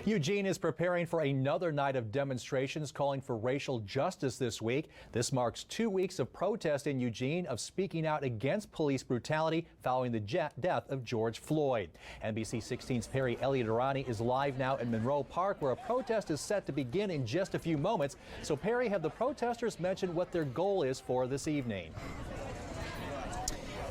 Eugene is preparing for another night of demonstrations calling for racial justice this week. This marks 2 weeks of protest in Eugene of speaking out against police brutality following the death of George Floyd. NBC 16's Perry Elliott-Arani is live now in Monroe Park, where a protest is set to begin in just a few moments. So Perry, have the protesters mentioned what their goal is for this evening?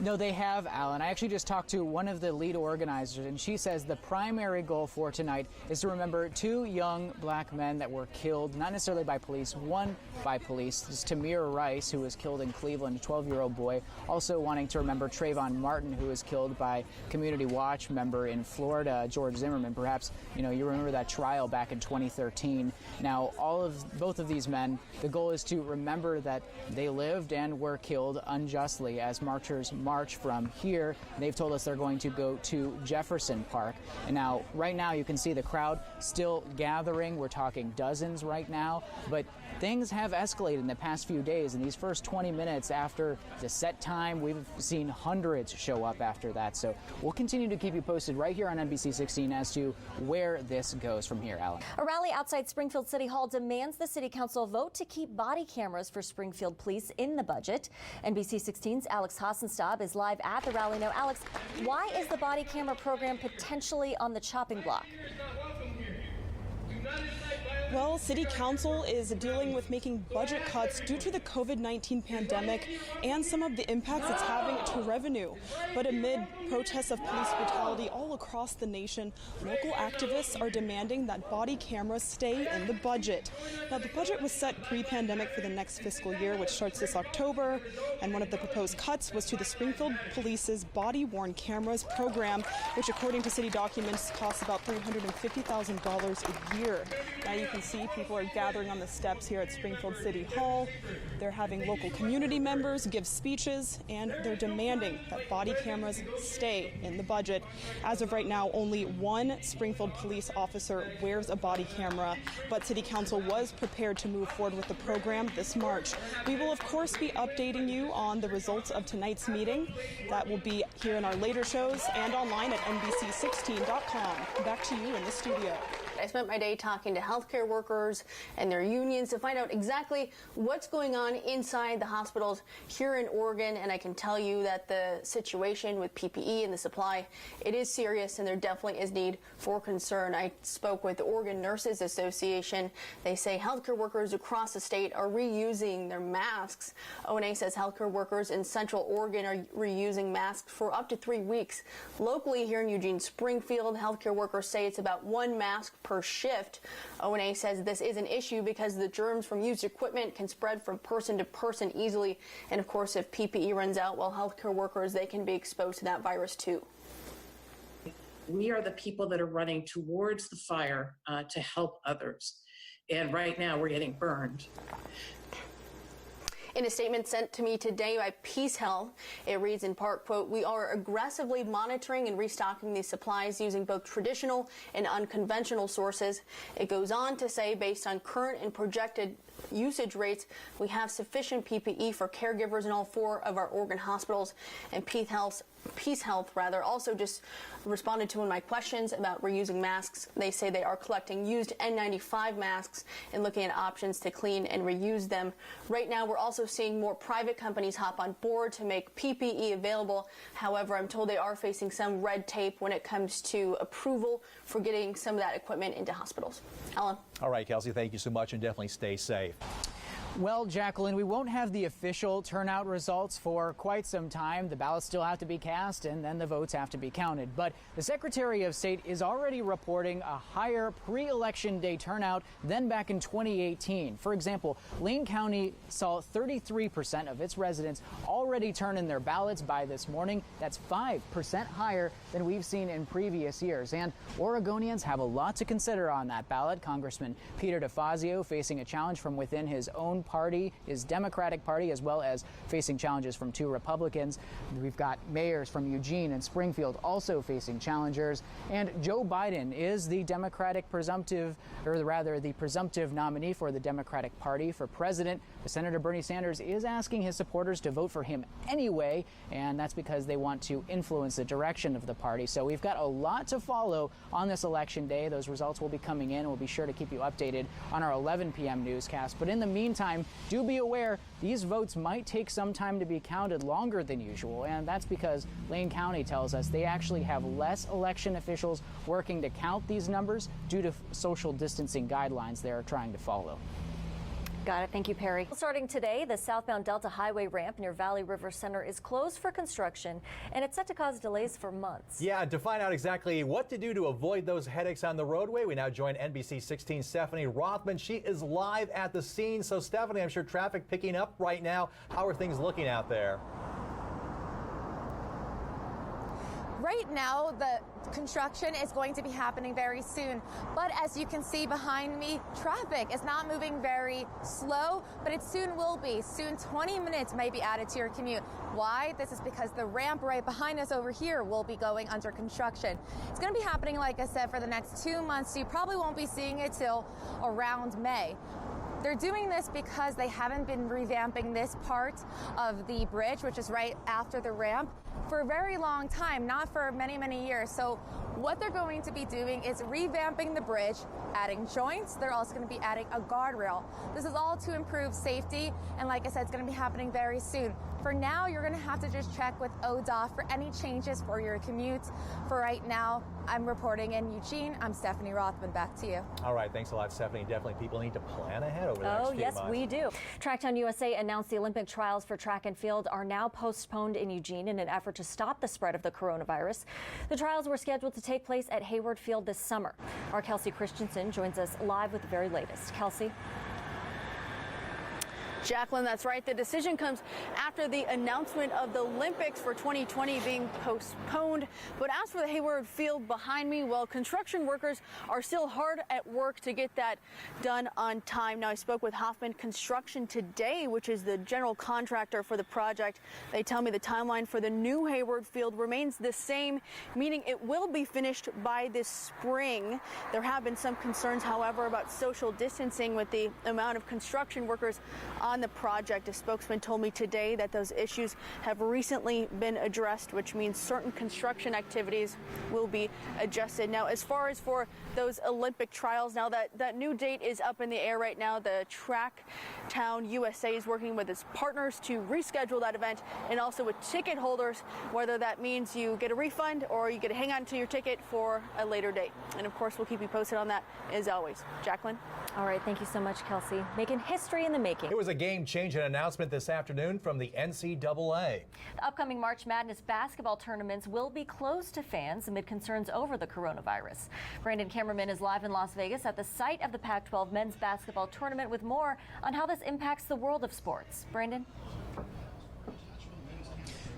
No, they have, Alan. I actually just talked to one of the lead organizers, and she says the primary goal for tonight is to remember 2 young black men that were killed, not necessarily by police, one by police. This is Tamir Rice, who was killed in Cleveland, a 12-year-old boy. Also wanting to remember Trayvon Martin, who was killed by Community Watch member in Florida, George Zimmerman. Perhaps, you remember that trial back in 2013. Now, both of these men, the goal is to remember that they lived and were killed unjustly as marchers march from here. They've told us they're going to go to Jefferson Park. And now, right now, you can see the crowd still gathering. We're talking dozens right now, but things have escalated in the past few days. In these first 20 minutes after the set time, we've seen hundreds show up after that. So we'll continue to keep you posted right here on NBC 16 as to where this goes from here, Alan. A rally outside Springfield City Hall demands the City Council vote to keep body cameras for Springfield police in the budget. NBC 16's Alex Hassenstab is live at the rally now. Alex, why is the body camera program potentially on the chopping block? Well, City Council is dealing with making budget cuts due to the COVID-19 pandemic and some of the impacts it's having to revenue. But amid protests of police brutality all across the nation, local activists are demanding that body cameras stay in the budget. Now, the budget was set pre-pandemic for the next fiscal year, which starts this October, and one of the proposed cuts was to the Springfield Police's body-worn cameras program, which according to city documents costs about $350,000 a year. Now you can see people are gathering on the steps here at Springfield City Hall. They're having local community members give speeches, and they're demanding that body cameras stay in the budget. As of right now, only one Springfield police officer wears a body camera, but City Council was prepared to move forward with the program this March. We will, of course, be updating you on the results of tonight's meeting. That will be here in our later shows and online at NBC16.com. Back to you in the studio. I spent my day talking to healthcare workers and their unions to find out exactly what's going on inside the hospitals here in Oregon, and I can tell you that the situation with PPE and the supply, it is serious, and there definitely is need for concern. I spoke with the Oregon Nurses Association. They say healthcare workers across the state are reusing their masks. ONA says healthcare workers in Central Oregon are reusing masks for up to 3 weeks. Locally here in Eugene, Springfield, healthcare workers say it's about 1 mask per shift. ONA says this is an issue because the germs from used equipment can spread from person to person easily. And of course, if PPE runs out, well, healthcare workers, they can be exposed to that virus too. We are the people that are running towards the fire to help others. And right now we're getting burned. In a statement sent to me today by Peace Health, it reads in part, quote, "We are aggressively monitoring and restocking these supplies using both traditional and unconventional sources." It goes on to say, based on current and projected usage rates, we have sufficient PPE for caregivers in all 4 of our Oregon hospitals. And Peace Health also just responded to one of my questions about reusing masks. They say they are collecting used N95 masks and looking at options to clean and reuse them. Right now, we're also seeing more private companies hop on board to make PPE available. However, I'm told they are facing some red tape when it comes to approval for getting some of that equipment into hospitals. Alan. All right, Kelsey, thank you so much, and definitely stay safe. Well, Jacqueline, we won't have the official turnout results for quite some time. The ballots still have to be cast, and then the votes have to be counted. But the Secretary of State is already reporting a higher pre-election day turnout than back in 2018. For example, Lane County saw 33% of its residents already turn in their ballots by this morning. That's 5% higher than we've seen in previous years. And Oregonians have a lot to consider on that ballot. Congressman Peter DeFazio facing a challenge from within his own own party, his Democratic Party, as well as facing challenges from 2 Republicans. We've got mayors from Eugene and Springfield also facing challengers. And Joe Biden is the Democratic presumptive nominee for the Democratic Party for president. But Senator Bernie Sanders is asking his supporters to vote for him anyway, and that's because they want to influence the direction of the party. So we've got a lot to follow on this election day. Those results will be coming in. We'll be sure to keep you updated on our 11 p.m. newscast. But in the meantime, do be aware these votes might take some time to be counted, longer than usual, and that's because Lane County tells us they actually have less election officials working to count these numbers due to social distancing guidelines they're trying to follow. Got it. Thank you, Perry. Starting today, the southbound Delta Highway ramp near Valley River Center is closed for construction, and it's set to cause delays for months. Yeah, to find out exactly what to do to avoid those headaches on the roadway, we now join NBC 16's Stephanie Rothman. She is live at the scene. So, Stephanie, I'm sure traffic picking up right now. How are things looking out there? Right now, the construction is going to be happening very soon. But as you can see behind me, traffic is not moving very slow, but it soon will be. Soon 20 minutes may be added to your commute. Why? This is because the ramp right behind us over here will be going under construction. It's going to be happening, like I said, for the next 2 months, so you probably won't be seeing it till around May. They're doing this because they haven't been revamping this part of the bridge, which is right after the ramp, for a very long time, not for many, many years. So what they're going to be doing is revamping the bridge, adding joints. They're also going to be adding a guardrail. This is all to improve safety. And like I said, it's going to be happening very soon. For now, you're going to have to just check with ODOT for any changes for your commute. For right now, I'm reporting in Eugene. I'm Stephanie Rothman. Back to you. All right. Thanks a lot, Stephanie. Definitely people need to plan ahead over the next few months. Oh, yes, we do. Tracktown USA announced the Olympic trials for track and field are now postponed in Eugene in an effort to stop the spread of the coronavirus. The trials were scheduled to take place at Hayward Field this summer. Our Kelsey Christensen joins us live with the very latest. Kelsey. Jacqueline, that's right. The decision comes after the announcement of the Olympics for 2020 being postponed. But as for the Hayward Field behind me, well, construction workers are still hard at work to get that done on time. Now, I spoke with Hoffman Construction today, which is the general contractor for the project. They tell me the timeline for the new Hayward Field remains the same, meaning it will be finished by this spring. There have been some concerns, however, about social distancing with the amount of construction workers on the project. A spokesman told me today that those issues have recently been addressed, which means certain construction activities will be adjusted. Now, as far as for those Olympic trials, now that new date is up in the air right now. The Tracktown USA is working with its partners to reschedule that event, and also with ticket holders, whether that means you get a refund or you get to hang on to your ticket for a later date. And of course, we'll keep you posted on that as always. Jacqueline. All right. Thank you so much, Kelsey. Making history in the making. It was a game-changing announcement this afternoon from the NCAA. The upcoming March Madness basketball tournaments will be closed to fans amid concerns over the coronavirus. Brandon Cameraman is live in Las Vegas at the site of the Pac-12 men's basketball tournament with more on how this impacts the world of sports. Brandon?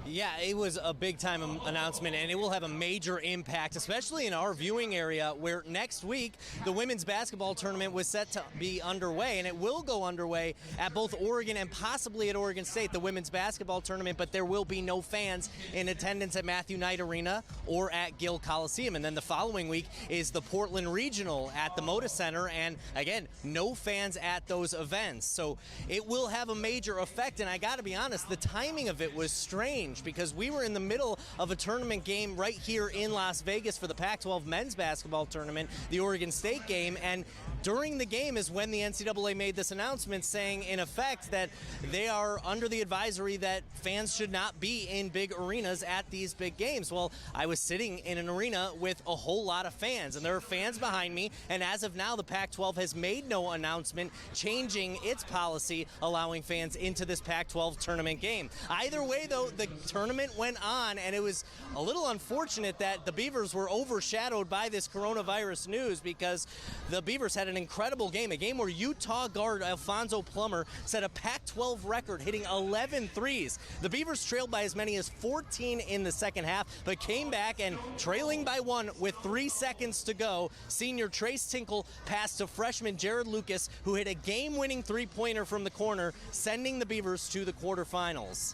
Yeah, it was a big-time announcement, and it will have a major impact, especially in our viewing area, where next week the women's basketball tournament was set to be underway, and it will go underway at both Oregon and possibly at Oregon State, the women's basketball tournament, but there will be no fans in attendance at Matthew Knight Arena or at Gill Coliseum. And then the following week is the Portland Regional at the Moda Center, and again, no fans at those events. So it will have a major effect, and I got to be honest, the timing of it was strange, because we were in the middle of a tournament game right here in Las Vegas for the Pac-12 men's basketball tournament, the Oregon State game, and during the game is when the NCAA made this announcement saying, in effect, that they are under the advisory that fans should not be in big arenas at these big games. Well, I was sitting in an arena with a whole lot of fans, and there are fans behind me, and as of now, the Pac-12 has made no announcement changing its policy allowing fans into this Pac-12 tournament game. Either way, though, the tournament went on, and it was a little unfortunate that the Beavers were overshadowed by this coronavirus news, because the Beavers had an an incredible game, a game where Utah guard Alfonso Plummer set a Pac-12 record, hitting 11 threes. The Beavers trailed by as many as 14 in the second half, but came back and trailing by 1 with 3 seconds to go. Senior Trace Tinkle passed to freshman Jared Lucas, who hit a game-winning three-pointer from the corner, sending the Beavers to the quarterfinals.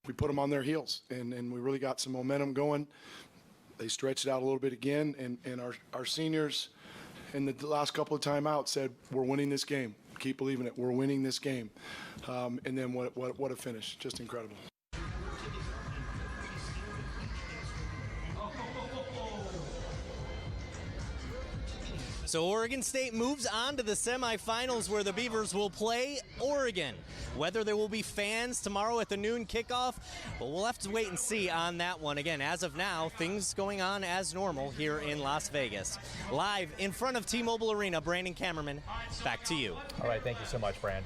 We put them on their heels, and we really got some momentum going. They stretched it out a little bit again, and our seniors in the last couple of timeouts said, we're winning this game. Keep believing it. We're winning this game. And then what a finish. Just incredible. So Oregon State moves on to the semifinals, where the Beavers will play Oregon. Whether there will be fans tomorrow at the noon kickoff, well, we'll have to wait and see on that one. Again, as of now, things going on as normal here in Las Vegas. Live in front of T-Mobile Arena, Brandon Cameraman, back to you. All right, thank you so much, Brandon.